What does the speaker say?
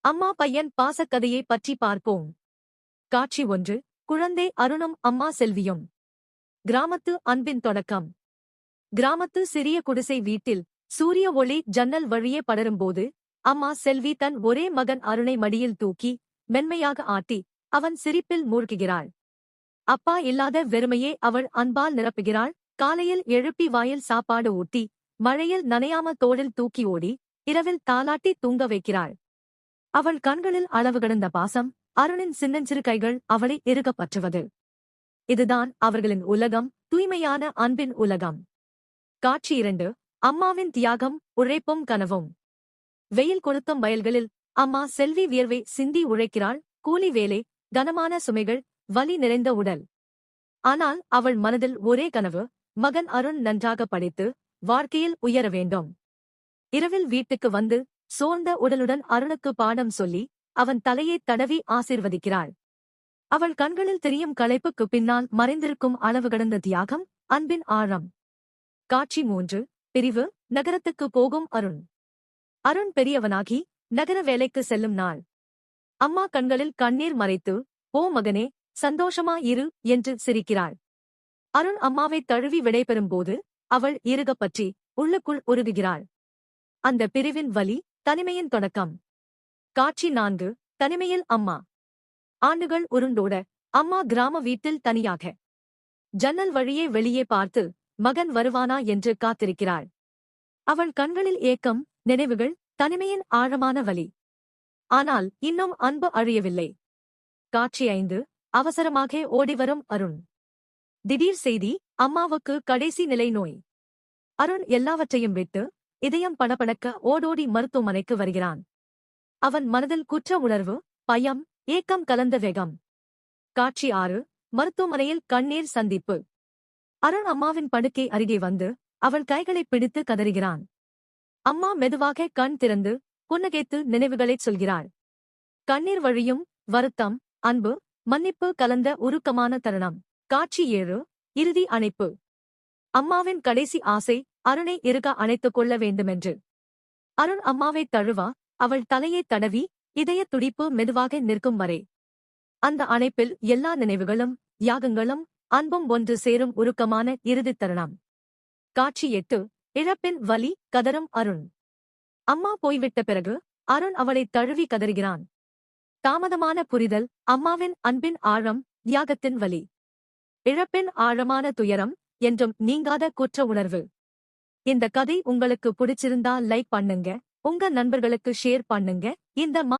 அம்மா பையன் பாசக்கதையை பற்றி பார்ப்போம். காட்சி 1. குழந்தை அருணும் அம்மா செல்வியும். கிராமத்து அன்பின் தொடக்கம். கிராமத்து சிறிய குடிசை வீட்டில் சூரிய ஒளி ஜன்னல் வழியே படரும்போது அம்மா செல்வி தன் ஒரே மகன் அருணை மடியில் தூக்கி மென்மையாக ஆட்டி அவன் சிரிப்பில் மூழ்குகிறாள். அப்பா இல்லாத வெறுமையே அவள் அன்பால் நிரப்புகிறாள். காலையில் எழுப்பி வாயில் சாப்பாடு ஊட்டி மழையில் நனையாம தோளில் தூக்கி ஓடி இரவில் தாலாட்டி தூங்க வைக்கிறாள். அவள் கண்களில் அளவு கடந்த பாசம், அருணின் சின்னஞ்சிறு கைகள் அவளை இறுகப் பற்றுவது. இதுதான் அவர்களின் உலகம், தூய்மையான அன்பின் உலகம். காட்சி 2. அம்மாவின் தியாகம், உழைப்பும் கனவும். வெயில் கொளுத்தும் வயல்களில் அம்மா செல்வி வியர்வை சிந்தி உழைக்கிறாள். கூலி வேலை, கனமான சுமைகள், வலி நிறைந்த உடல். ஆனால் அவள் மனதில் ஒரே கனவு, மகன் அருண் நன்றாக படித்து வாழ்க்கையில் உயர வேண்டும். இரவில் வீட்டுக்கு வந்து சோர்ந்த உடலுடன் அருணுக்கு பாடம் சொல்லி அவன் தலையைத் தடவி ஆசீர்வதிக்கிறாள். அவள் கண்களில் தெரியும் களைப்புக்கு பின்னால் மறைந்திருக்கும் அளவு கடந்த தியாகம், அன்பின் ஆழம். காட்சி 3. பிரிவு. நகரத்துக்கு போகும் அருண். அருண் பெரியவனாகி நகர வேலைக்கு செல்லும் நாள். அம்மா கண்களில் கண்ணீர் மறைத்து, "ஓ மகனே, சந்தோஷமா இரு" என்று சிரிக்கிறாள். அருண் அம்மாவைத் தழுவி விடைபெறும்போது அவள் இறுகப் பற்றி உள்ளுக்குள் உருகுகிறாள். அந்த பிரிவின் வலி, தனிமையின் தொடக்கம். காட்சி 4. தனிமையில் அம்மா. ஆண்டுகள் உருண்டோட அம்மா கிராம வீட்டில் தனியாக ஜன்னல் வழியே வெளியே பார்த்து மகன் வருவானா என்று காத்திருக்கிறாள். அவள் கண்களில் ஏக்கம், நினைவுகள், தனிமையின் ஆழமான வலி. ஆனால் இன்னும் அன்பு அழியவில்லை. காட்சி 5. அவசரமாக ஓடிவரும் அருண். திடீர் செய்தி, அம்மாவுக்கு கடைசி நிலை நோய். அருண் எல்லாவற்றையும் விட்டு இதயம் படபடக்க ஓடோடி மருத்துவமனைக்கு வருகிறான். அவன் மனதில் குற்ற உணர்வு, பயம், ஏக்கம் கலந்த வேகம். காட்சி 6. மருத்துவமனையில் கண்ணீர் சந்திப்பு. அருண் அம்மாவின் படுக்கை அருகே வந்து அவள் கைகளைப் பிடித்து கதறுகிறான். அம்மா மெதுவாக கண் திறந்து புன்னகைத்து நினைவுகளைச் சொல்கிறாள். கண்ணீர் வழியும் வருத்தம், அன்பு, மன்னிப்பு கலந்த உருக்கமான தருணம். காட்சி 7. இறுதி அணைப்பு. அம்மாவின் கடைசி ஆசை, அருணை இறுக அணைத்துக் கொள்ள வேண்டுமென்று. அருண் அம்மாவைத் தழுவா, அவள் தலையைத் தடவி இதயத் துடிப்பு மெதுவாக நிற்கும் வரை. அந்த அணைப்பில் எல்லா நினைவுகளும், தியாகங்களும், அன்பும் ஒன்று சேரும் உருக்கமான இறுதித் தருணம். காட்சி 8. இழப்பின் வலி, கதறும் அருண். அம்மா போய்விட்ட பிறகு அருண் அவளைத் தழுவி கதறுகிறான். தாமதமான புரிதல், அம்மாவின் அன்பின் ஆழம், தியாகத்தின் வலி. இழப்பின் ஆழமான துயரம், என்றும் நீங்காத குற்ற உணர்வு. இந்த கதை உங்களுக்கு பிடிச்சிருந்தா லைக் பண்ணுங்க, உங்க நண்பர்களுக்கு ஷேர் பண்ணுங்க. இந்த